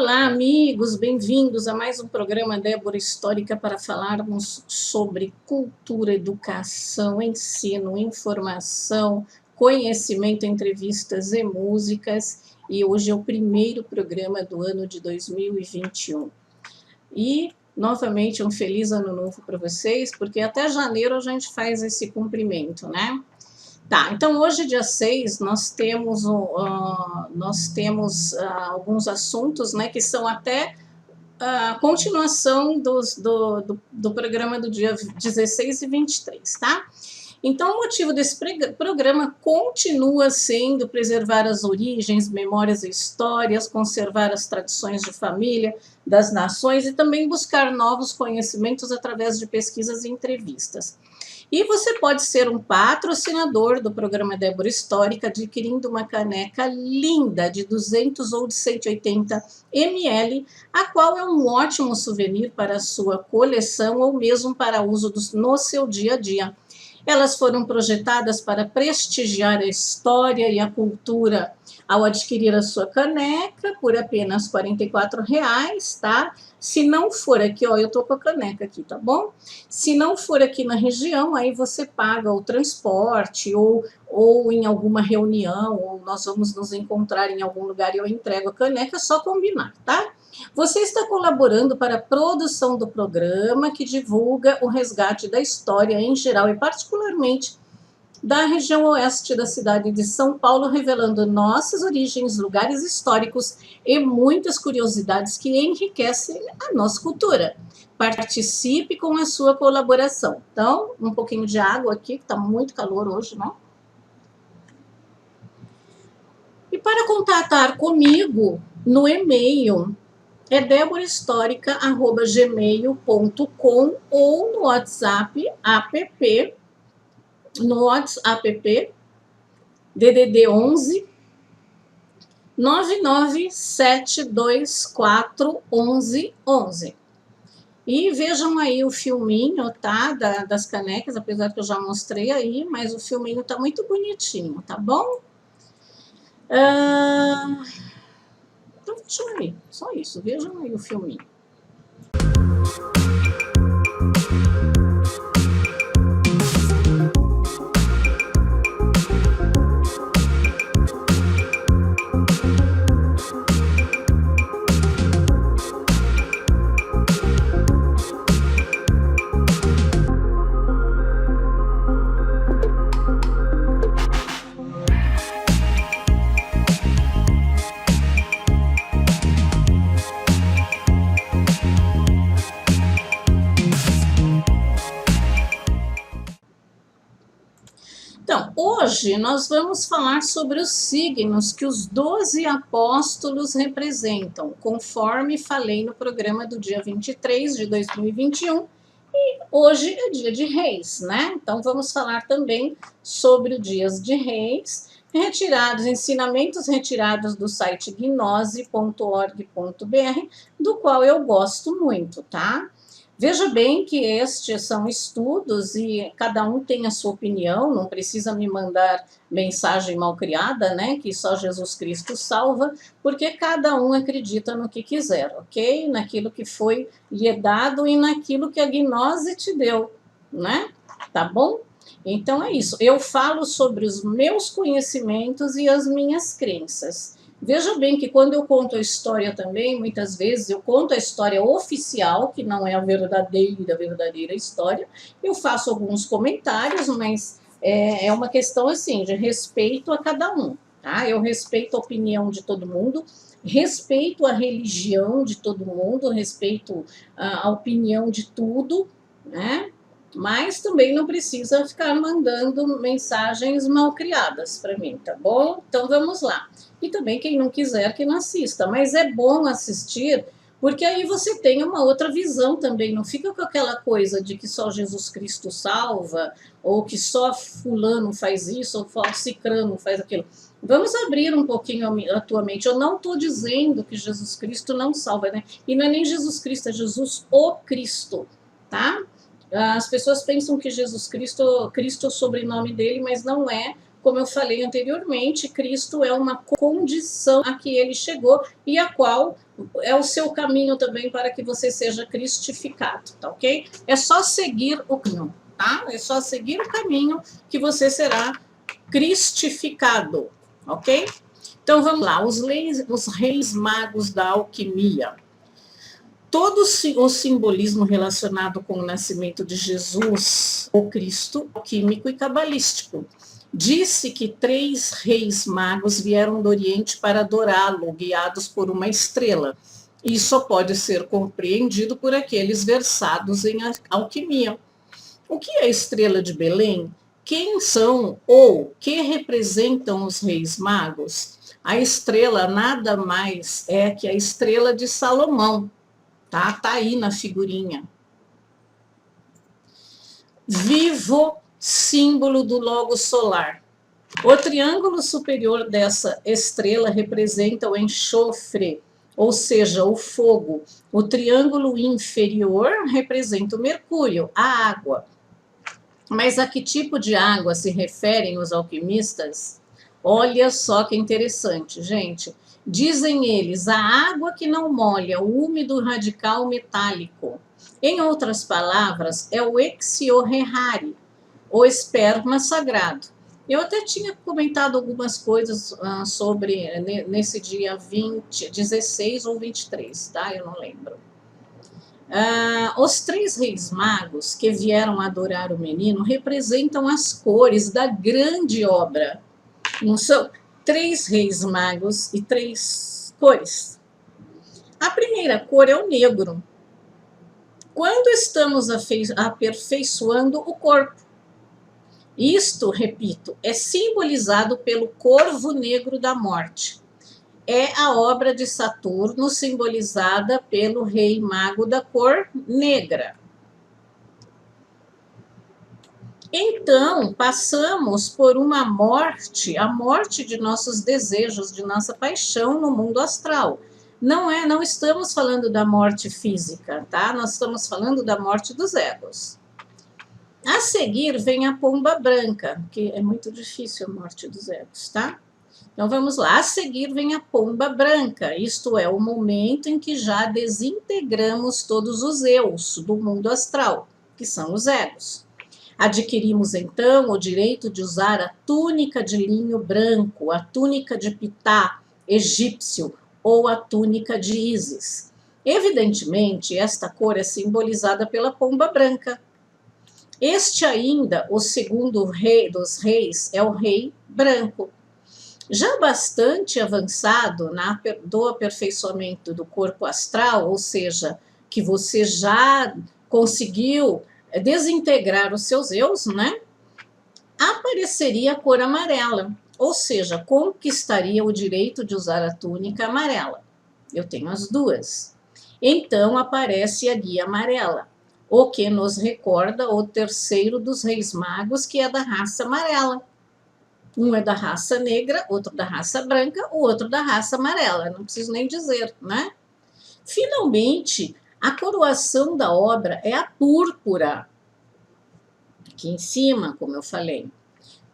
Olá, amigos, bem-vindos a mais um programa Débora Histórica para falarmos sobre cultura, educação, ensino, informação, conhecimento, entrevistas e músicas. E hoje é o primeiro programa do ano de 2021. E, novamente, um feliz ano novo para vocês, porque até janeiro a gente faz esse cumprimento, né? Tá, então hoje, dia 6, nós temos alguns assuntos, né, que são até a continuação do programa do dia 16 e 23, tá? Então, o motivo desse programa continua sendo preservar as origens, memórias e histórias, conservar as tradições de família, das nações e também buscar novos conhecimentos através de pesquisas e entrevistas. E você pode ser um patrocinador do programa Débora Histórica, adquirindo uma caneca linda de 200 ou de 180 ml, a qual é um ótimo souvenir para a sua coleção ou mesmo para uso no seu dia a dia. Elas foram projetadas para prestigiar a história e a cultura. Ao adquirir a sua caneca por apenas R$ 44,00, tá? Se não for aqui, ó, eu tô com a caneca aqui, tá bom? Se não for aqui na região, aí você paga o transporte ou em alguma reunião, ou nós vamos nos encontrar em algum lugar e eu entrego a caneca, só combinar, tá? Você está colaborando para a produção do programa que divulga o resgate da história em geral e particularmente da região oeste da cidade de São Paulo, revelando nossas origens, lugares históricos e muitas curiosidades que enriquecem a nossa cultura. Participe com a sua colaboração. Então, um pouquinho de água aqui, que está muito calor hoje, né? E para contatar comigo no e-mail, é deborahistórica@gmail.com ou no WhatsApp DDD 11 99724 1111. E vejam aí o filminho, tá? Das canecas, apesar que eu já mostrei aí, mas o filminho tá muito bonitinho, tá bom? Então, deixa eu ver, só isso, vejam aí o filminho. Então, hoje nós vamos falar sobre os signos que os 12 apóstolos representam, conforme falei no programa do dia 23 de 2021, e hoje é dia de Reis, né? Então, vamos falar também sobre o Dias de Reis, ensinamentos retirados do site gnose.org.br, do qual eu gosto muito, tá? Veja bem que estes são estudos e cada um tem a sua opinião, não precisa me mandar mensagem malcriada, né, que só Jesus Cristo salva, porque cada um acredita no que quiser, ok? Naquilo que foi lhe dado e naquilo que a gnose te deu, né? Tá bom? Então é isso, eu falo sobre os meus conhecimentos e as minhas crenças. Veja bem que quando eu conto a história também, muitas vezes eu conto a história oficial, que não é a verdadeira história, eu faço alguns comentários, mas é uma questão assim, de respeito a cada um, tá? Eu respeito a opinião de todo mundo, respeito a religião de todo mundo, respeito a opinião de tudo, né? Mas também não precisa ficar mandando mensagens malcriadas para mim, tá bom? Então vamos lá. E também quem não quiser que não assista, mas é bom assistir, porque aí você tem uma outra visão também, não fica com aquela coisa de que só Jesus Cristo salva, ou que só fulano faz isso, ou só cicrano faz aquilo. Vamos abrir um pouquinho a tua mente. Eu não estou dizendo que Jesus Cristo não salva, né? E não é nem Jesus Cristo, é Jesus o Cristo, tá? As pessoas pensam que Jesus Cristo, Cristo é o sobrenome dele, mas não é como eu falei anteriormente, Cristo é uma condição a que ele chegou e a qual é o seu caminho também para que você seja cristificado, tá ok? É só seguir o caminho, tá? É só seguir o caminho que você será cristificado, ok? Então vamos lá, os reis magos da alquimia. Todo o simbolismo relacionado com o nascimento de Jesus, o Cristo, alquímico e cabalístico. Disse que 3 reis magos vieram do Oriente para adorá-lo, guiados por uma estrela. Isso só pode ser compreendido por aqueles versados em alquimia. O que é a estrela de Belém? Quem são ou que representam os reis magos? A estrela nada mais é que a estrela de Salomão. Tá aí na figurinha. Vivo símbolo do logo solar. O triângulo superior dessa estrela representa o enxofre, ou seja, o fogo. O triângulo inferior representa o mercúrio, a água. Mas a que tipo de água se referem os alquimistas? Olha só que interessante, gente. Dizem eles, a água que não molha, o úmido radical metálico. Em outras palavras, é o Exiorrehari, o esperma sagrado. Eu até tinha comentado algumas coisas sobre nesse dia 16 ou 23, tá? Eu não lembro. Os 3 reis magos que vieram adorar o menino representam as cores da grande obra. Não são 3 reis magos e 3 cores. A primeira cor é o negro. Quando estamos aperfeiçoando o corpo. Isto, repito, é simbolizado pelo corvo negro da morte. É a obra de Saturno simbolizada pelo rei mago da cor negra. Então, passamos por uma morte, a morte de nossos desejos, de nossa paixão no mundo astral. Não estamos falando da morte física, tá? Nós estamos falando da morte dos egos. A seguir vem a pomba branca, que é muito difícil a morte dos egos, tá? Então vamos lá, a seguir vem a pomba branca, isto é, o momento em que já desintegramos todos os eus do mundo astral, que são os egos. Adquirimos então o direito de usar a túnica de linho branco, a túnica de Pitá, egípcio, ou a túnica de Ísis. Evidentemente, esta cor é simbolizada pela pomba branca. Este ainda, o segundo rei dos reis, é o rei branco. Já bastante avançado do aperfeiçoamento do corpo astral, ou seja, que você já conseguiu desintegrar os seus eus, né? Apareceria a cor amarela, ou seja, conquistaria o direito de usar a túnica amarela. Eu tenho as duas. Então aparece a guia amarela, o que nos recorda o terceiro dos reis magos, que é da raça amarela. Um é da raça negra, outro da raça branca, o outro da raça amarela. Não preciso nem dizer, né? Finalmente, a coroação da obra é a púrpura. Aqui em cima, como eu falei.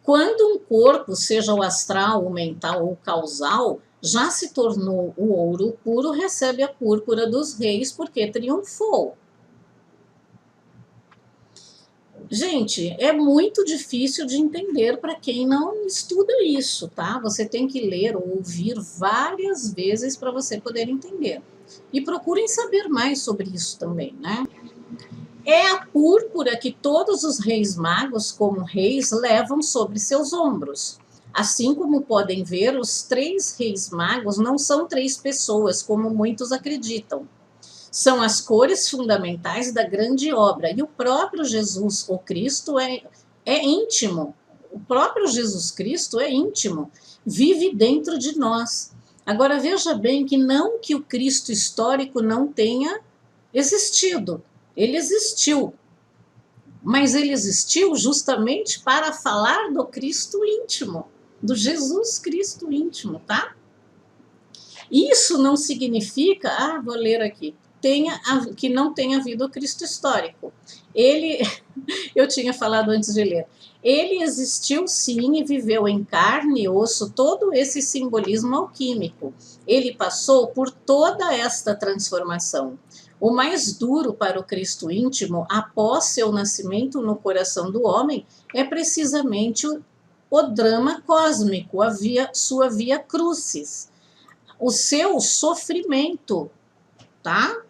Quando um corpo, seja o astral, o mental ou o causal, já se tornou o ouro puro, recebe a púrpura dos reis porque triunfou. Gente, é muito difícil de entender para quem não estuda isso, tá? Você tem que ler ou ouvir várias vezes para você poder entender. E procurem saber mais sobre isso também, né? É a púrpura que todos os reis magos, como reis, levam sobre seus ombros. Assim como podem ver, os 3 reis magos não são 3 pessoas, como muitos acreditam. São as cores fundamentais da grande obra. E o próprio Jesus, o Cristo, é íntimo. O próprio Jesus Cristo é íntimo. Vive dentro de nós. Agora, veja bem que não que o Cristo histórico não tenha existido. Ele existiu. Mas ele existiu justamente para falar do Cristo íntimo. Do Jesus Cristo íntimo, tá? Isso não significa... vou ler aqui. Que não tenha havido o Cristo histórico. Ele, Eu tinha falado antes de ler. Ele existiu sim e viveu em carne e osso todo esse simbolismo alquímico. Ele passou por toda esta transformação. O mais duro para o Cristo íntimo, após seu nascimento no coração do homem, é precisamente o drama cósmico, sua via crucis, o seu sofrimento, tá?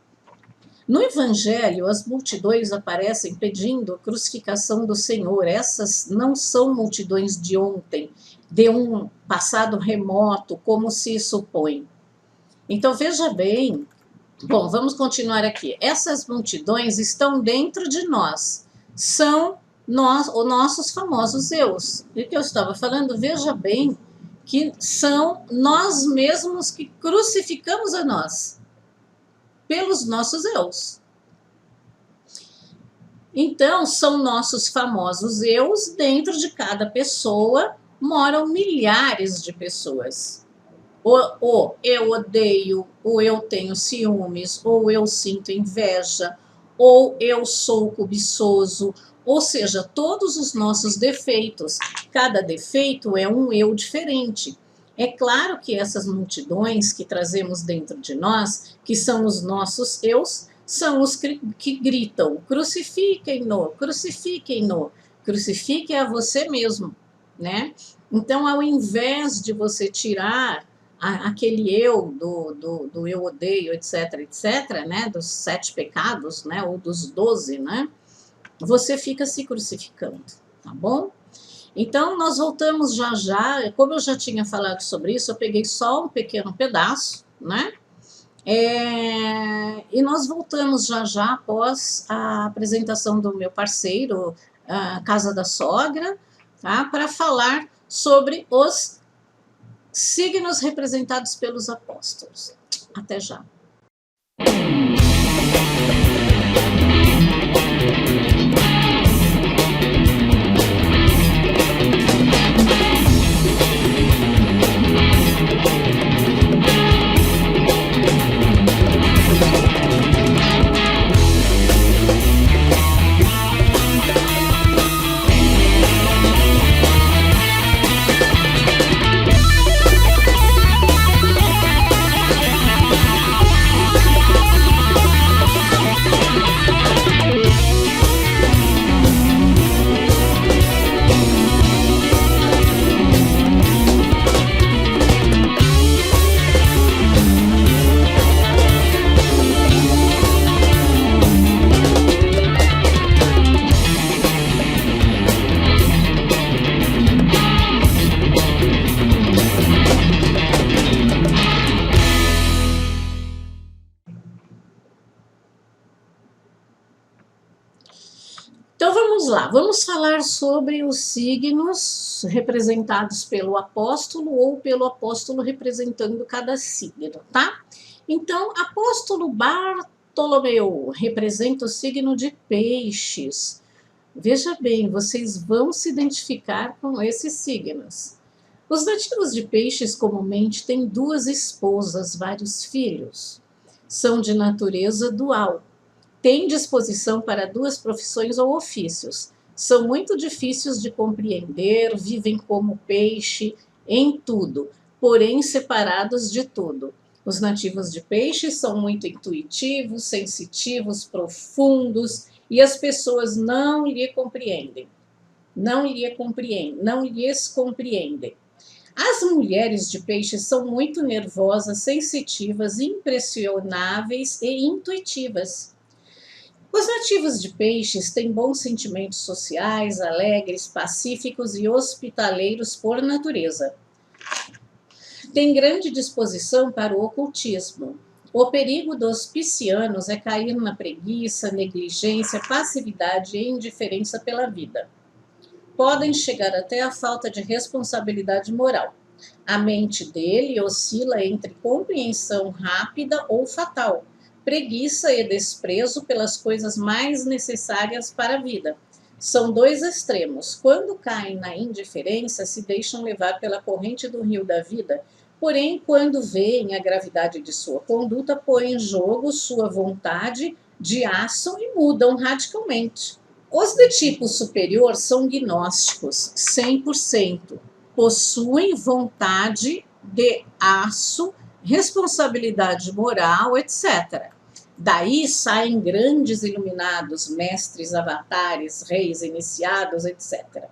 No Evangelho, as multidões aparecem pedindo a crucificação do Senhor. Essas não são multidões de ontem, de um passado remoto, como se supõe. Então, veja bem. Bom, vamos continuar aqui. Essas multidões estão dentro de nós. São os nossos famosos eus. E que eu estava falando, veja bem, que são nós mesmos que crucificamos a nós pelos nossos eus. Então, são nossos famosos eus, dentro de cada pessoa moram milhares de pessoas. Ou eu odeio, ou eu tenho ciúmes, ou eu sinto inveja, ou eu sou cobiçoso, ou seja, todos os nossos defeitos. Cada defeito é um eu diferente. É claro que essas multidões que trazemos dentro de nós, que são os nossos eus, são os que gritam, crucifiquem-no, crucifiquem-no, crucifique a você mesmo, né? Então, ao invés de você tirar aquele eu do eu odeio, etc, né, dos 7 pecados, né, ou dos 12, né, você fica se crucificando, tá bom? Então, nós voltamos já, como eu já tinha falado sobre isso, eu peguei só um pequeno pedaço, né? E nós voltamos já após a apresentação do meu parceiro, a Casa da Sogra, tá? Para falar sobre os signos representados pelos apóstolos. Até já. Vamos falar sobre os signos representados pelo apóstolo ou pelo apóstolo representando cada signo, tá? Então, apóstolo Bartolomeu representa o signo de Peixes. Veja bem, vocês vão se identificar com esses signos. Os nativos de Peixes comumente têm 2 esposas, vários filhos. São de natureza dual. Têm disposição para 2 profissões ou ofícios. São muito difíceis de compreender, vivem como peixe em tudo, porém separados de tudo. Os nativos de Peixes são muito intuitivos, sensitivos, profundos, e as pessoas não lhes compreendem. As mulheres de Peixes são muito nervosas, sensitivas, impressionáveis e intuitivas. Os nativos de Peixes têm bons sentimentos sociais, alegres, pacíficos e hospitaleiros por natureza. Têm grande disposição para o ocultismo. O perigo dos piscianos é cair na preguiça, negligência, passividade e indiferença pela vida. Podem chegar até a falta de responsabilidade moral. A mente dele oscila entre compreensão rápida ou fatal, preguiça e desprezo pelas coisas mais necessárias para a vida. São 2 extremos. Quando caem na indiferença, se deixam levar pela corrente do rio da vida, porém, quando veem a gravidade de sua conduta, põem em jogo sua vontade de aço e mudam radicalmente. Os de tipo superior são gnósticos, 100%. Possuem vontade de aço, responsabilidade moral, etc. Daí saem grandes iluminados, mestres, avatares, reis, iniciados, etc.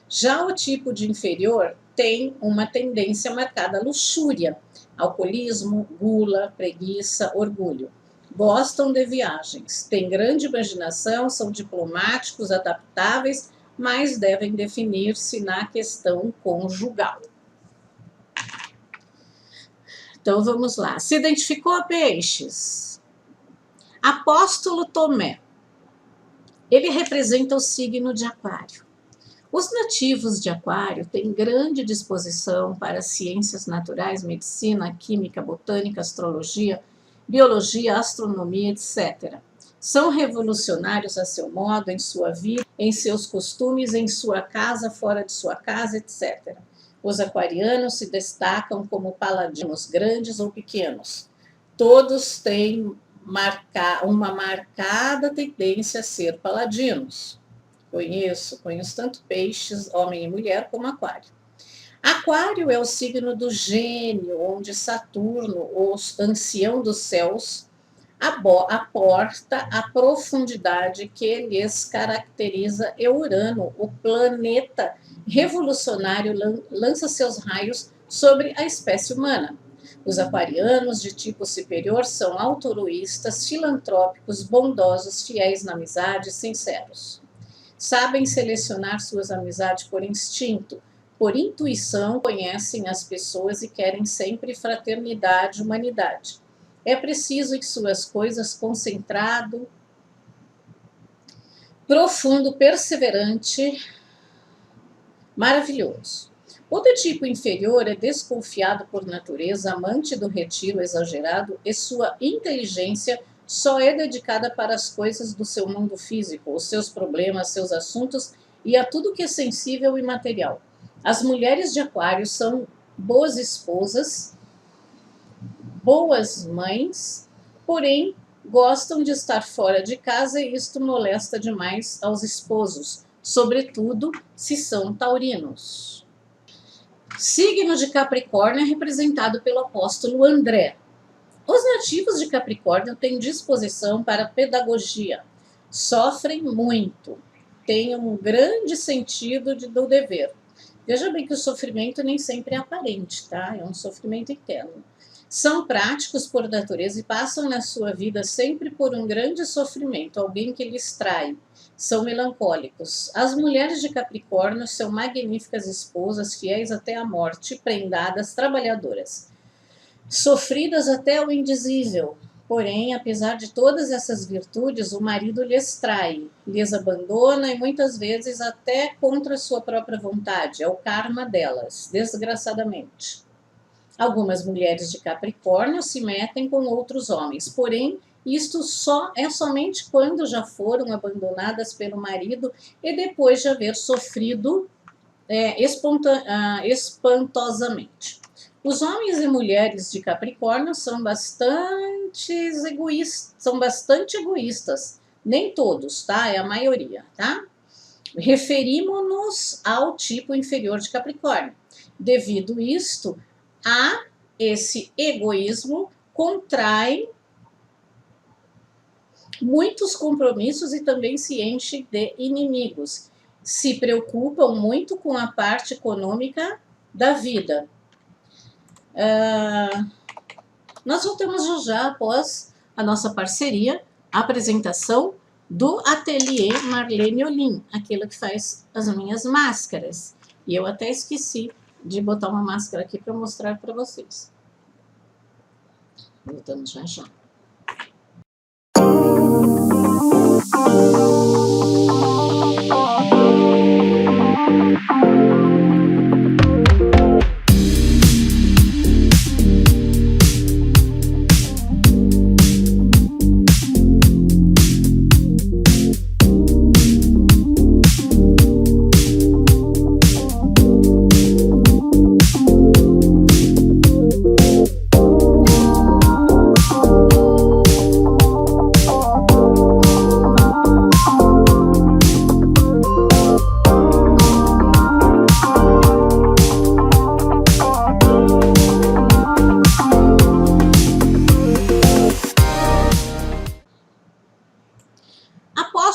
Já o tipo de inferior tem uma tendência marcada à luxúria, alcoolismo, gula, preguiça, orgulho. Gostam de viagens, têm grande imaginação, são diplomáticos, adaptáveis, mas devem definir-se na questão conjugal. Então vamos lá. Se identificou peixes? Apóstolo Tomé. Ele representa o signo de Aquário. Os nativos de Aquário têm grande disposição para ciências naturais, medicina, química, botânica, astrologia, biologia, astronomia, etc. São revolucionários a seu modo, em sua vida, em seus costumes, em sua casa, fora de sua casa, etc. Os aquarianos se destacam como paladinos, grandes ou pequenos. Todos têm uma marcada tendência a ser paladinos. Conheço tanto peixes, homem e mulher, como aquário. Aquário é o signo do gênio, onde Saturno, o ancião dos céus, aporta a profundidade que lhes caracteriza, e Urano, o planeta revolucionário, lança seus raios sobre a espécie humana. Os aquarianos de tipo superior são altruístas, filantrópicos, bondosos, fiéis na amizade, sinceros. Sabem selecionar suas amizades por instinto, por intuição, conhecem as pessoas e querem sempre fraternidade, humanidade. É preciso em suas coisas concentrado, profundo, perseverante, maravilhoso. O de tipo inferior é desconfiado por natureza, amante do retiro exagerado, e sua inteligência só é dedicada para as coisas do seu mundo físico, os seus problemas, seus assuntos e a tudo que é sensível e material. As mulheres de Aquário são boas esposas, boas mães, porém gostam de estar fora de casa e isto molesta demais aos esposos, sobretudo se são taurinos. Signo de Capricórnio é representado pelo apóstolo André. Os nativos de Capricórnio têm disposição para pedagogia, sofrem muito, têm um grande sentido do dever. Veja bem que o sofrimento nem sempre é aparente, tá? É um sofrimento interno. São práticos por natureza e passam na sua vida sempre por um grande sofrimento, alguém que lhes trai. São melancólicos. As mulheres de Capricórnio são magníficas esposas, fiéis até a morte, prendadas, trabalhadoras. Sofridas até o indizível. Porém, apesar de todas essas virtudes, o marido lhes trai, lhes abandona e muitas vezes até contra sua própria vontade. É o karma delas, desgraçadamente. Algumas mulheres de Capricórnio se metem com outros homens, porém, isto é somente quando já foram abandonadas pelo marido e depois de haver sofrido espantosamente. Os homens e mulheres de Capricórnio são bastante egoístas. Nem todos, tá? É a maioria, tá? Referimos-nos ao tipo inferior de Capricórnio. Devido isto, a esse egoísmo, contrai muitos compromissos e também se enche de inimigos. Se preocupam muito com a parte econômica da vida. Nós voltamos já após a nossa parceria, a apresentação do Ateliê Marlene Olim, aquela que faz as minhas máscaras. E eu até esqueci de botar uma máscara aqui para mostrar para vocês. Voltamos já já.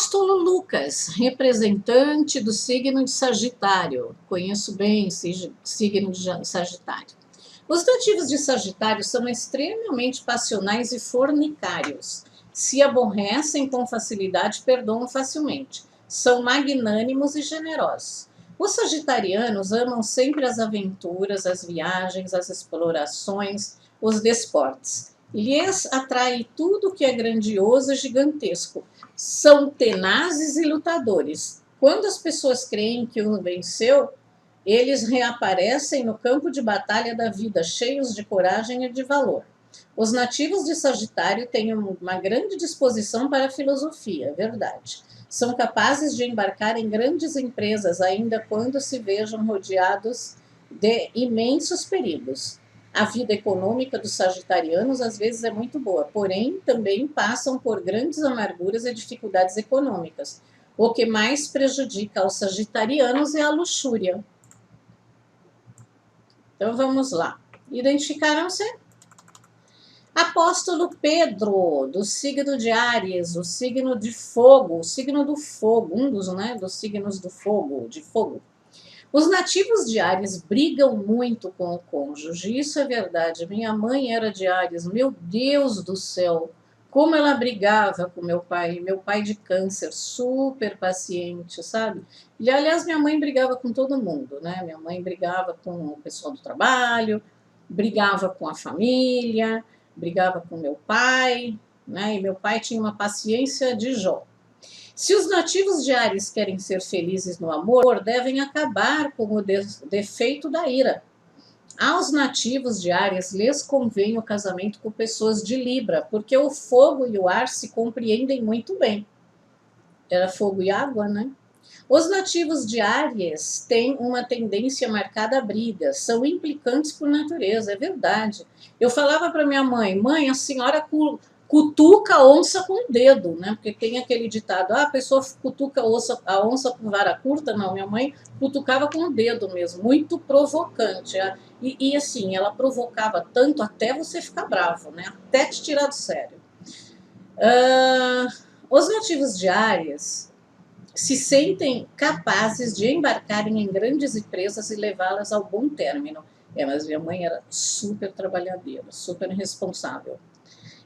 Apóstolo Lucas, representante do signo de Sagitário. Conheço bem esse signo de Sagitário. Os nativos de Sagitário são extremamente passionais e fornicários. Se aborrecem com facilidade, perdoam facilmente. São magnânimos e generosos. Os sagitarianos amam sempre as aventuras, as viagens, as explorações, os desportos. Lhes atrai tudo que é grandioso e gigantesco. São tenazes e lutadores. Quando as pessoas creem que um venceu, eles reaparecem no campo de batalha da vida, cheios de coragem e de valor. Os nativos de Sagitário têm uma grande disposição para a filosofia, é verdade. São capazes de embarcar em grandes empresas, ainda quando se vejam rodeados de imensos perigos. A vida econômica dos sagitarianos às vezes é muito boa, porém também passam por grandes amarguras e dificuldades econômicas. O que mais prejudica aos sagitarianos é a luxúria. Então vamos lá. Identificaram-se? Apóstolo Pedro, do signo de Áries, o signo de fogo, o signo do fogo, um dos signos do fogo, de fogo. Os nativos de Áries brigam muito com o cônjuge, isso é verdade. Minha mãe era de Áries, meu Deus do céu, como ela brigava com meu pai de câncer, super paciente, sabe? E, aliás, minha mãe brigava com todo mundo, né? Minha mãe brigava com o pessoal do trabalho, brigava com a família, brigava com meu pai, né? E meu pai tinha uma paciência de Jó. Se os nativos de Áries querem ser felizes no amor, devem acabar com o defeito da ira. Aos nativos de Áries lhes convém o casamento com pessoas de Libra, porque o fogo e o ar se compreendem muito bem. Era fogo e água, né? Os nativos de Áries têm uma tendência marcada a brigas, são implicantes por natureza, é verdade. Eu falava para minha mãe, a senhora cutuca a onça com o dedo, né? Porque tem aquele ditado, a pessoa cutuca a onça com vara curta. Não, minha mãe cutucava com o dedo mesmo, muito provocante. E assim, ela provocava tanto até você ficar bravo, né? Até te tirar do sério. Os nativos de Áries se sentem capazes de embarcarem em grandes empresas e levá-las ao bom término. Mas minha mãe era super trabalhadeira, super responsável.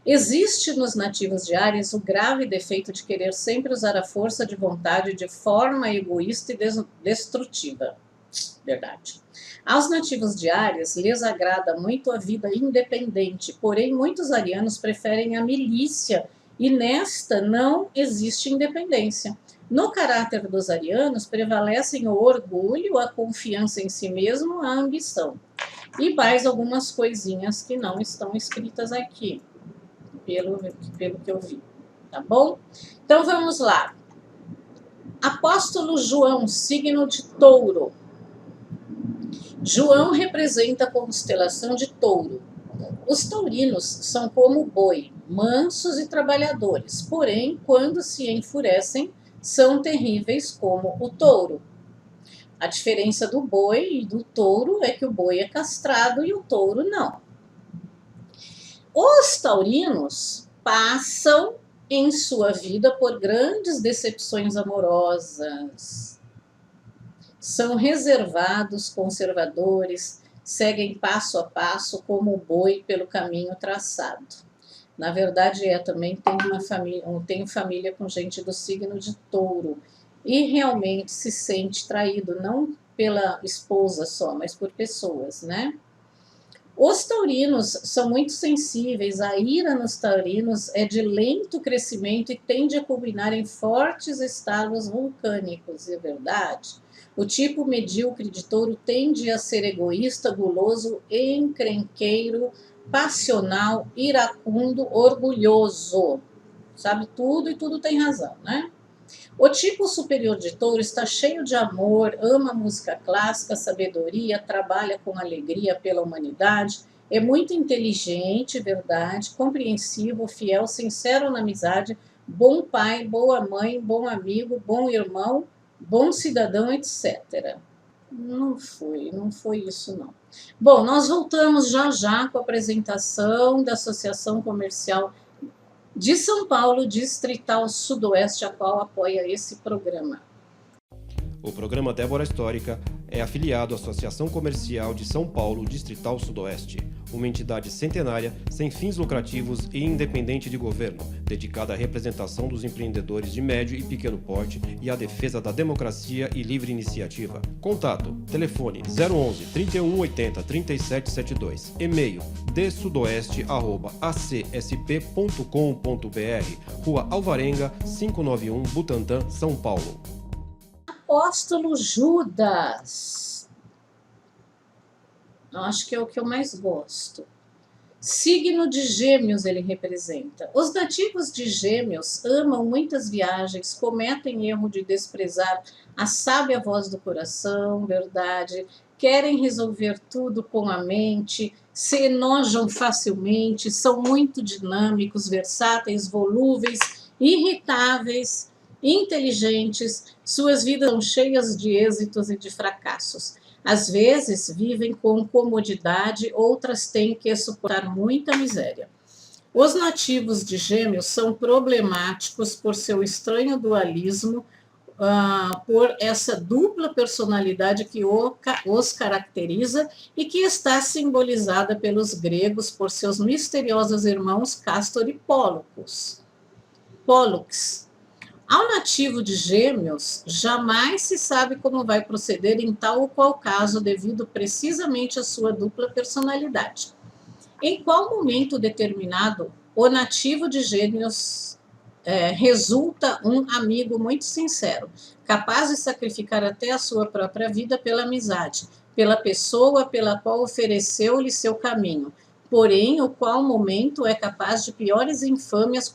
Existe nos nativos de Áries o grave defeito de querer sempre usar a força de vontade de forma egoísta e destrutiva. Verdade. Aos nativos de Áries lhes agrada muito a vida independente, porém muitos arianos preferem a milícia e nesta não existe independência. No caráter dos arianos prevalecem o orgulho, a confiança em si mesmo, a ambição. E mais algumas coisinhas que não estão escritas aqui. Pelo que eu vi, tá bom? Então vamos lá. Apóstolo João, signo de Touro. João representa a constelação de Touro. Os taurinos são como o boi, mansos e trabalhadores, porém, quando se enfurecem, são terríveis como o touro. A diferença do boi e do touro é que o boi é castrado e o touro não. Os taurinos passam em sua vida por grandes decepções amorosas. São reservados, conservadores, seguem passo a passo como o boi pelo caminho traçado. Na verdade, também tenho família com gente do signo de Touro e realmente se sente traído, não pela esposa só, mas por pessoas, né? Os taurinos são muito sensíveis, a ira nos taurinos é de lento crescimento e tende a culminar em fortes estalos vulcânicos, é verdade. O tipo medíocre de touro tende a ser egoísta, guloso, encrenqueiro, passional, iracundo, orgulhoso. Sabe tudo e tudo tem razão, né? O tipo superior de touro está cheio de amor, ama música clássica, sabedoria, trabalha com alegria pela humanidade, é muito inteligente, verdade, compreensivo, fiel, sincero na amizade, bom pai, boa mãe, bom amigo, bom irmão, bom cidadão, etc. Não foi isso não. Bom, nós voltamos já com a apresentação da Associação Comercial de São Paulo, Distrital Sudoeste, a qual apoia esse programa. O programa Débora Histórica é afiliado à Associação Comercial de São Paulo, Distrital Sudoeste, uma entidade centenária, sem fins lucrativos e independente de governo, dedicada à representação dos empreendedores de médio e pequeno porte e à defesa da democracia e livre iniciativa. Contato: telefone 011 3180 3772, e-mail dsudoeste@acsp.com.br, Rua Alvarenga, 591, Butantã, São Paulo. Apóstolo Judas. Eu acho que é o que eu mais gosto. Signo de Gêmeos ele representa. Os nativos de Gêmeos amam muitas viagens, cometem erro de desprezar a sábia voz do coração, verdade, querem resolver tudo com a mente, se enojam facilmente, são muito dinâmicos, versáteis, volúveis, irritáveis, inteligentes, suas vidas são cheias de êxitos e de fracassos. Às vezes vivem com comodidade, outras têm que suportar muita miséria. Os nativos de Gêmeos são problemáticos por seu estranho dualismo, por essa dupla personalidade que os caracteriza e que está simbolizada pelos gregos por seus misteriosos irmãos Castor e Pólux. Ao nativo de Gêmeos, jamais se sabe como vai proceder em tal ou qual caso, devido precisamente à sua dupla personalidade. Em qual momento determinado, o nativo de Gêmeos resulta um amigo muito sincero, capaz de sacrificar até a sua própria vida pela amizade, pela pessoa pela qual ofereceu-lhe seu caminho, porém, o qual momento é capaz de piores infâmias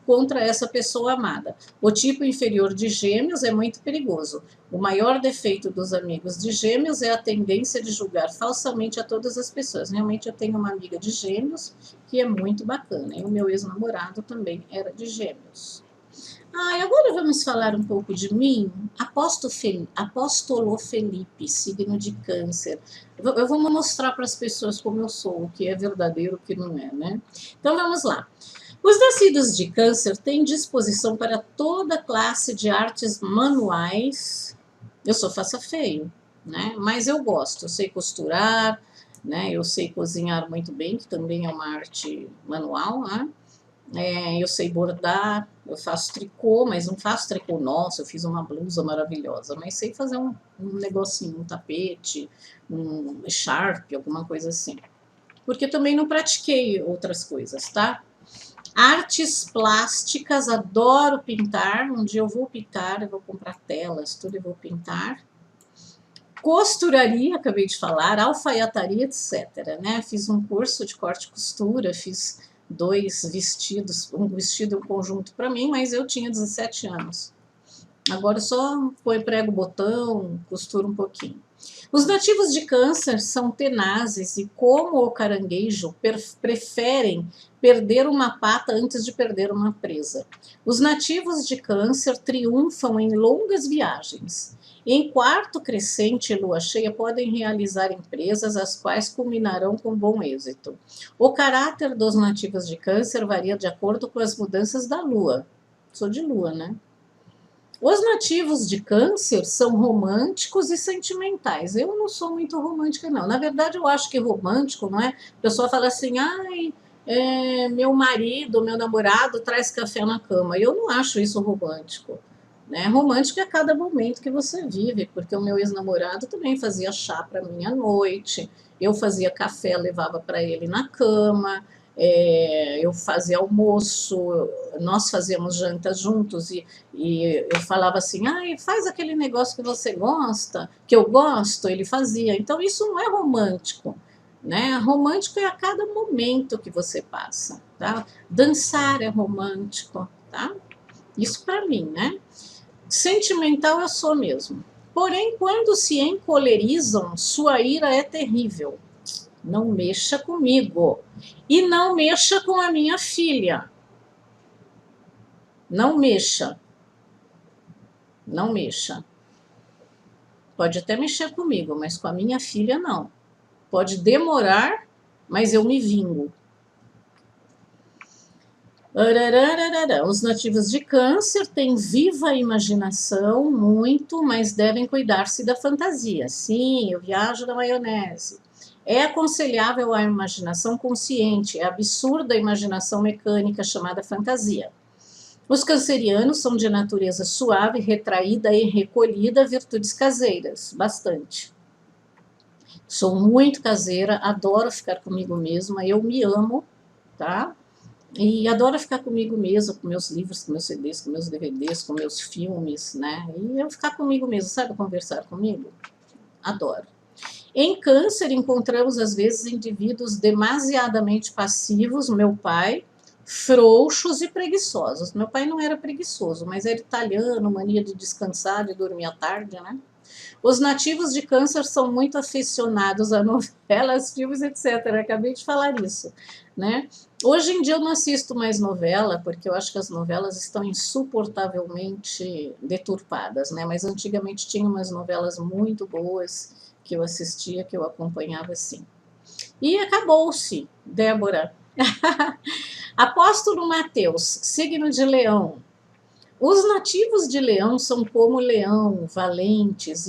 contra essa pessoa amada. O tipo inferior de Gêmeos é muito perigoso. O maior defeito dos amigos de Gêmeos é a tendência de julgar falsamente a todas as pessoas. Realmente eu tenho uma amiga de Gêmeos que é muito bacana. E o meu ex-namorado também era de Gêmeos. E agora vamos falar um pouco de mim. Apóstolo Felipe, signo de Câncer. Eu vou mostrar para as pessoas como eu sou, o que é verdadeiro, o que não é, né? Então vamos lá. Os nascidos de Câncer têm disposição para toda classe de artes manuais. Eu sou faça feio, né? Mas eu gosto, eu sei costurar, né? Eu sei cozinhar muito bem, que também é uma arte manual, né? Eu sei bordar, eu faço tricô, mas não faço tricô, nossa, eu fiz uma blusa maravilhosa, mas sei fazer um negocinho, um tapete, um echarpe, alguma coisa assim. Porque também não pratiquei outras coisas, tá? Artes plásticas, adoro pintar. Um dia eu vou pintar, eu vou comprar telas, tudo eu vou pintar. Costuraria, acabei de falar, alfaiataria, etc. Né? Fiz um curso de corte e costura, fiz 2 vestidos, um vestido e um conjunto para mim, mas eu tinha 17 anos. Agora eu só prego o botão, costuro um pouquinho. Os nativos de Câncer são tenazes e, como o caranguejo, preferem perder uma pata antes de perder uma presa. Os nativos de Câncer triunfam em longas viagens. Em quarto crescente e lua cheia podem realizar empresas as quais culminarão com bom êxito. O caráter dos nativos de Câncer varia de acordo com as mudanças da lua. Sou de lua, né? Os nativos de Câncer são românticos e sentimentais. Eu não sou muito romântica, não. Na verdade, eu acho que romântico, não é? A pessoa fala assim, meu marido, meu namorado traz café na cama. Eu não acho isso romântico. Né? Romântico é a cada momento que você vive, porque o meu ex-namorado também fazia chá para mim à noite, eu fazia café, levava para ele na cama, eu fazia almoço, nós fazíamos janta juntos e eu falava assim, faz aquele negócio que você gosta, que eu gosto, ele fazia. Então isso não é romântico, né? Romântico é a cada momento que você passa, tá? Dançar é romântico, tá? Isso para mim, né? Sentimental eu sou mesmo. Porém, quando se encolerizam, sua ira é terrível. Não mexa comigo. E não mexa com a minha filha. Não mexa. Não mexa. Pode até mexer comigo, mas com a minha filha não. Pode demorar, mas eu me vingo. Ararararara. Os nativos de Câncer têm viva imaginação, muito, mas devem cuidar-se da fantasia. Sim, eu viajo na maionese. É aconselhável a imaginação consciente, é absurda a imaginação mecânica chamada fantasia. Os cancerianos são de natureza suave, retraída e recolhida, virtudes caseiras, bastante. Sou muito caseira, adoro ficar comigo mesma, eu me amo, tá? E adoro ficar comigo mesma, com meus livros, com meus CDs, com meus DVDs, com meus filmes, né? E eu ficar comigo mesma, sabe, conversar comigo? Adoro. Em Câncer, encontramos às vezes indivíduos demasiadamente passivos, meu pai, frouxos e preguiçosos. Meu pai não era preguiçoso, mas era italiano, mania de descansar e dormir à tarde, né? Os nativos de Câncer são muito aficionados a novelas, filmes, etc. Acabei de falar isso, né? Hoje em dia eu não assisto mais novela, porque eu acho que as novelas estão insuportavelmente deturpadas, né? Mas antigamente tinha umas novelas muito boas que eu assistia, que eu acompanhava assim. E acabou-se, Débora. Apóstolo Mateus, signo de Leão. Os nativos de Leão são como leão, valentes,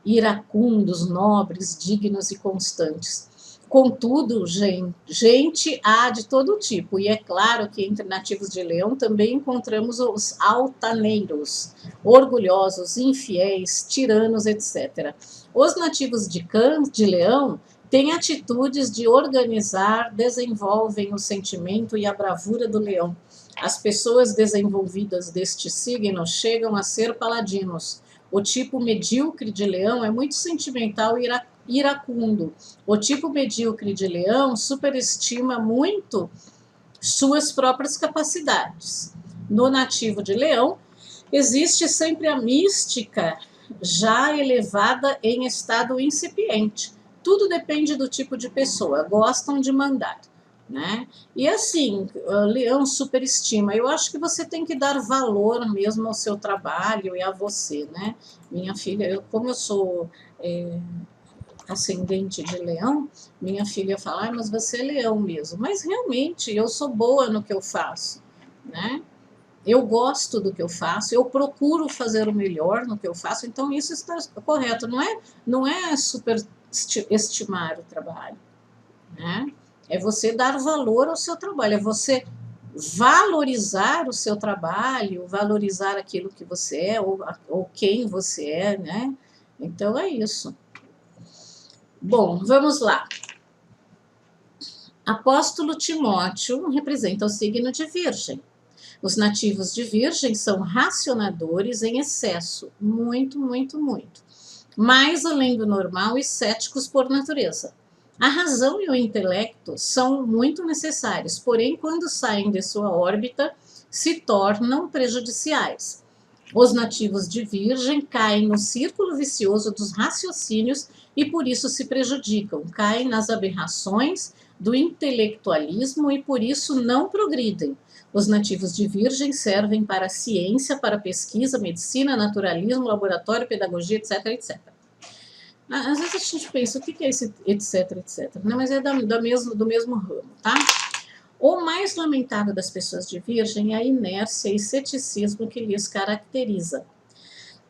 iracundos, nobres, dignos e constantes. Contudo, gente há de todo tipo, e é claro que entre nativos de Leão também encontramos os altaneiros, orgulhosos, infiéis, tiranos, etc. Os nativos de Leão têm atitudes de organizar, desenvolvem o sentimento e a bravura do leão. As pessoas desenvolvidas deste signo chegam a ser paladinos. O tipo medíocre de leão é muito sentimental e iracundo. O tipo medíocre de leão superestima muito suas próprias capacidades. No nativo de leão, existe sempre a mística já elevada em estado incipiente. Tudo depende do tipo de pessoa. Gostam de mandar, né? E assim, Leão superestima. Eu acho que você tem que dar valor mesmo ao seu trabalho e a você, né? Minha filha, como eu sou ascendente de Leão, minha filha fala, mas você é Leão mesmo. Mas realmente eu sou boa no que eu faço, né? Eu gosto do que eu faço, eu procuro fazer o melhor no que eu faço, então isso está correto. Não é superestimar o trabalho, né? É você dar valor ao seu trabalho, é você valorizar o seu trabalho, valorizar aquilo que você é ou quem você é, né? Então é isso. Bom, vamos lá. Apóstolo Timóteo representa o signo de Virgem. Os nativos de Virgem são racionadores em excesso, muito, muito, muito. Mais além do normal e céticos por natureza. A razão e o intelecto são muito necessários, porém, quando saem de sua órbita, se tornam prejudiciais. Os nativos de Virgem caem no círculo vicioso dos raciocínios e por isso se prejudicam, caem nas aberrações do intelectualismo e por isso não progridem. Os nativos de Virgem servem para a ciência, para a pesquisa, medicina, naturalismo, laboratório, pedagogia, etc, etc. Às vezes a gente pensa, o que é esse etc, etc? Não, mas é do mesmo ramo, tá? O mais lamentável das pessoas de Virgem é a inércia e ceticismo que lhes caracteriza.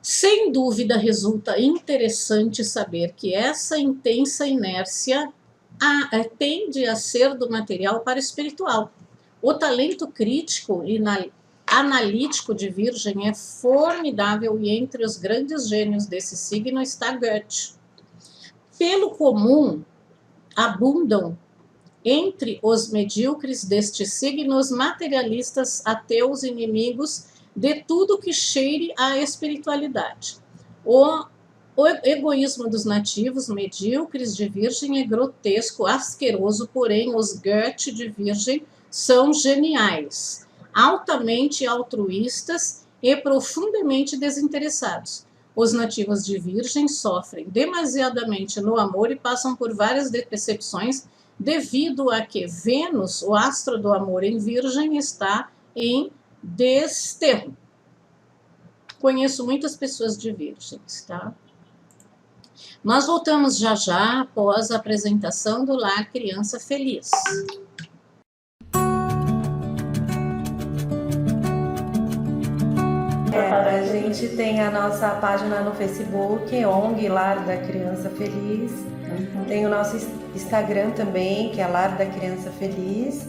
Sem dúvida, resulta interessante saber que essa intensa inércia tende a ser do material para o espiritual. O talento crítico e analítico de Virgem é formidável e entre os grandes gênios desse signo está Goethe. Pelo comum, abundam entre os medíocres destes signos materialistas, ateus, inimigos de tudo que cheire à espiritualidade. O egoísmo dos nativos medíocres de Virgem é grotesco, asqueroso, porém os Goethe de Virgem são geniais, altamente altruístas e profundamente desinteressados. Os nativos de Virgem sofrem demasiadamente no amor e passam por várias decepções devido a que Vênus, o astro do amor em Virgem, está em desterro. Conheço muitas pessoas de Virgens, tá? Nós voltamos já já após a apresentação do Lar Criança Feliz. A gente tem a nossa página no Facebook, ONG Lar da Criança Feliz. Tem o nosso Instagram também, que é Lar da Criança Feliz.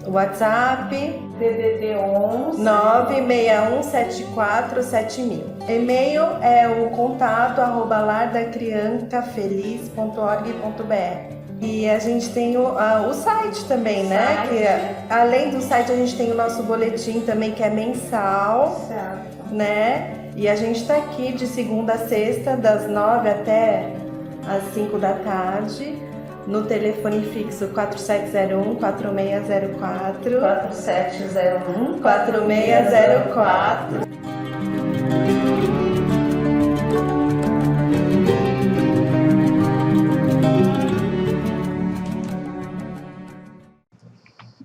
O WhatsApp, DDD 11 961747000. E-mail é o contato@lardacriancafeliz.org.br. E a gente tem o site também, né? Que além do site a gente tem o nosso boletim também, que é mensal, né? E a gente está aqui de segunda a sexta, das 9 até as 5 da tarde, no telefone fixo 4701-4604. 4701-4604.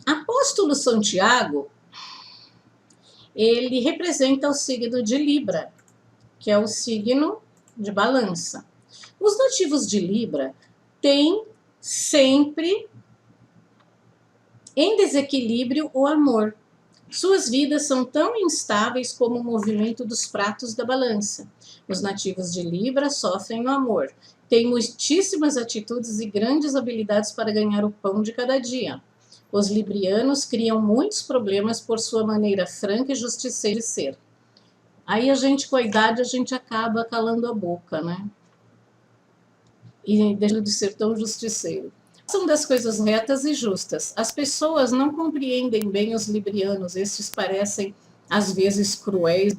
Apóstolo Santiago, ele representa o signo de Libra, que é o signo de balança. Os nativos de Libra têm sempre em desequilíbrio o amor. Suas vidas são tão instáveis como o movimento dos pratos da balança. Os nativos de Libra sofrem no amor, têm muitíssimas atitudes e grandes habilidades para ganhar o pão de cada dia. Os librianos criam muitos problemas por sua maneira franca e justiceira de ser. Aí a gente, com a idade, a gente acaba calando a boca, né? E deixando de ser tão justiceiro. São das coisas retas e justas. As pessoas não compreendem bem os librianos. Estes parecem, às vezes, cruéis,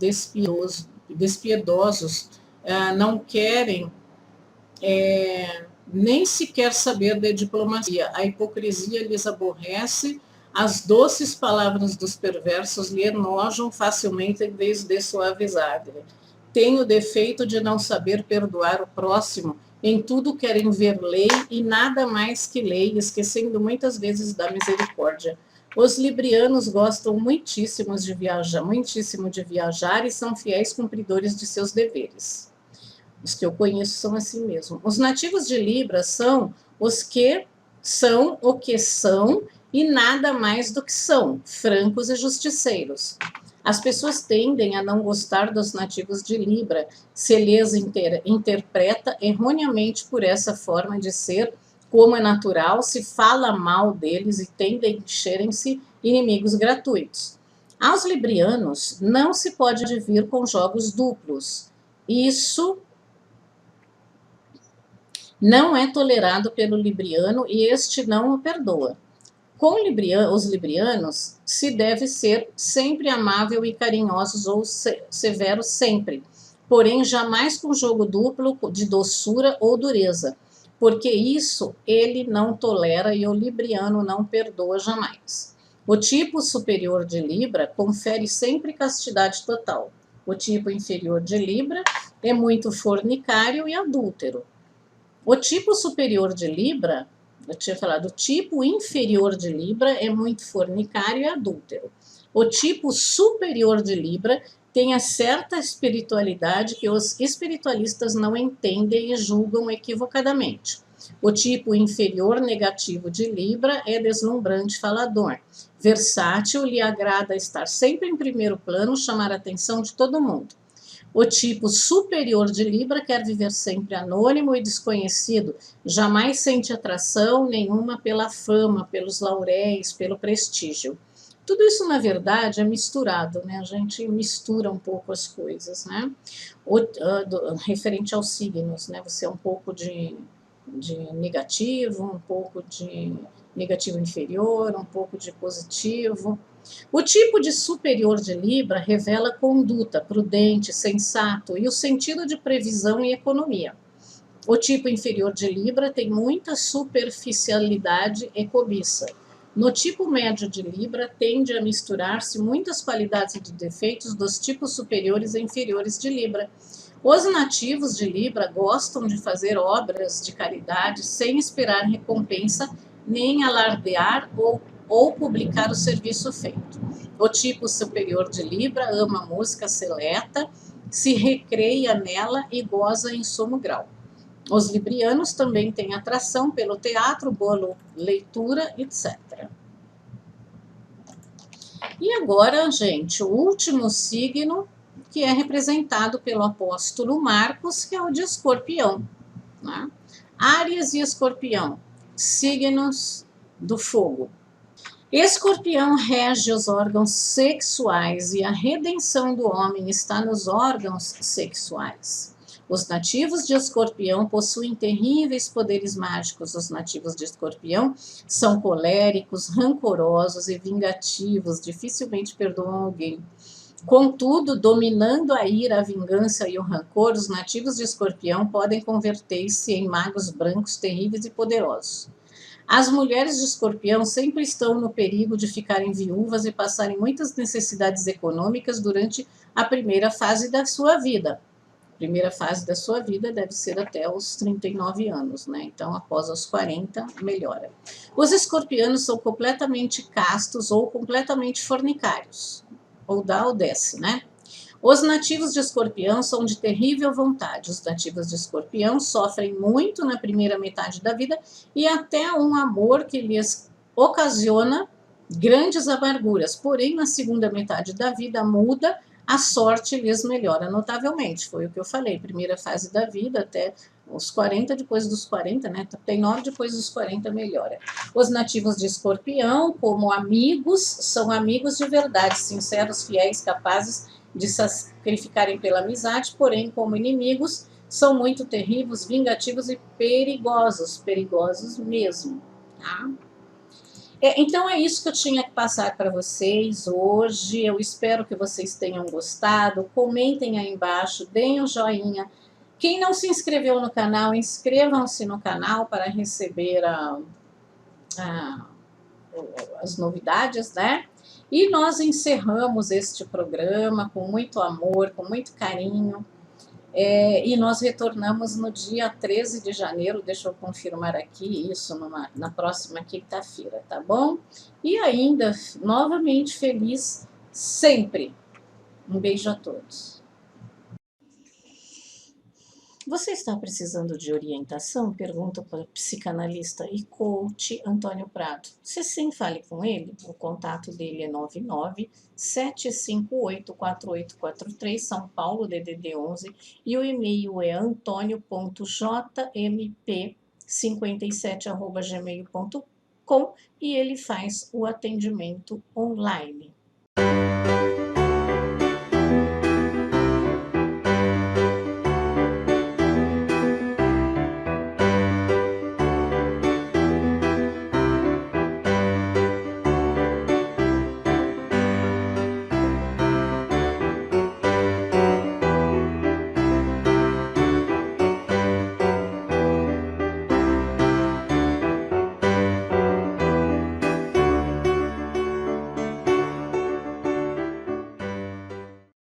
despiedosos, não querem nem sequer saber da diplomacia. A hipocrisia lhes aborrece, as doces palavras dos perversos lhe enojam facilmente em vez de suavizar-lhe. Tem o defeito de não saber perdoar o próximo, em tudo querem ver lei e nada mais que lei, esquecendo muitas vezes da misericórdia. Os librianos gostam muitíssimo de viajar e são fiéis cumpridores de seus deveres. Os que eu conheço são assim mesmo. Os nativos de Libra são os que são o que são e nada mais do que são, francos e justiceiros. As pessoas tendem a não gostar dos nativos de Libra, se lhes interpreta erroneamente por essa forma de ser, como é natural, se fala mal deles e tendem a encherem-se inimigos gratuitos. Aos librianos não se pode vir com jogos duplos. Isso não é tolerado pelo libriano e este não o perdoa. Com os librianos se deve ser sempre amável e carinhosos ou severo sempre, porém jamais com jogo duplo de doçura ou dureza, porque isso ele não tolera e o libriano não perdoa jamais. O tipo superior de Libra confere sempre castidade total. O tipo inferior de Libra é muito fornicário e adúltero. O tipo superior de Libra, eu tinha falado, o tipo inferior de Libra é muito fornicário e adúltero. O tipo superior de Libra tem a certa espiritualidade que os espiritualistas não entendem e julgam equivocadamente. O tipo inferior negativo de Libra é deslumbrante falador. Versátil, lhe agrada estar sempre em primeiro plano, chamar a atenção de todo mundo. O tipo superior de Libra quer viver sempre anônimo e desconhecido, jamais sente atração nenhuma pela fama, pelos lauréis, pelo prestígio. Tudo isso, na verdade, é misturado, né? A gente mistura um pouco as coisas, né? Referente aos signos, né? Você é um pouco de negativo, um pouco de negativo inferior, um pouco de positivo. O tipo de superior de Libra revela conduta prudente, sensato e o sentido de previsão e economia. O tipo inferior de Libra tem muita superficialidade e cobiça. No tipo médio de Libra tende a misturar-se muitas qualidades e defeitos dos tipos superiores e inferiores de Libra. Os nativos de Libra gostam de fazer obras de caridade sem esperar recompensa, nem alardear ou publicar o serviço feito. O tipo superior de Libra ama música seleta, se recreia nela e goza em sumo grau. Os librianos também têm atração pelo teatro, boa leitura, etc. E agora, gente, o último signo que é representado pelo apóstolo Marcos, que é o de Escorpião, né? Áries e Escorpião, signos do fogo. Escorpião rege os órgãos sexuais e a redenção do homem está nos órgãos sexuais. Os nativos de Escorpião possuem terríveis poderes mágicos. Os nativos de Escorpião são coléricos, rancorosos e vingativos, dificilmente perdoam alguém. Contudo, dominando a ira, a vingança e o rancor, os nativos de Escorpião podem converter-se em magos brancos terríveis e poderosos. As mulheres de Escorpião sempre estão no perigo de ficarem viúvas e passarem muitas necessidades econômicas durante a primeira fase da sua vida. A primeira fase da sua vida deve ser até os 39 anos, né? Então, após os 40, melhora. Os escorpianos são completamente castos ou completamente fornicários. Ou dá ou desce, né? Os nativos de Escorpião são de terrível vontade. Os nativos de Escorpião sofrem muito na primeira metade da vida e até um amor que lhes ocasiona grandes amarguras. Porém, na segunda metade da vida muda, a sorte lhes melhora notavelmente. Foi o que eu falei, primeira fase da vida até os 40, depois dos 40, né? Tem 9, depois dos 40 melhora. Os nativos de Escorpião, como amigos, são amigos de verdade, sinceros, fiéis, capazes de sacrificarem pela amizade, porém, como inimigos, são muito terríveis, vingativos e perigosos mesmo, tá? Então é isso que eu tinha que passar para vocês hoje. Eu espero que vocês tenham gostado. Comentem aí embaixo, deem um joinha. Quem não se inscreveu no canal, inscrevam-se no canal para receber as novidades, né? E nós encerramos este programa com muito amor, com muito carinho, e nós retornamos no dia 13 de janeiro, deixa eu confirmar aqui isso na próxima quinta-feira, tá bom? E ainda, novamente, feliz sempre. Um beijo a todos. Você está precisando de orientação? Pergunta para o psicanalista e coach Antônio Prado. Se sim, fale com ele. O contato dele é 99-758-4843, São Paulo, DDD 11, e o e-mail é antonio.jmp57@gmail.com e ele faz o atendimento online.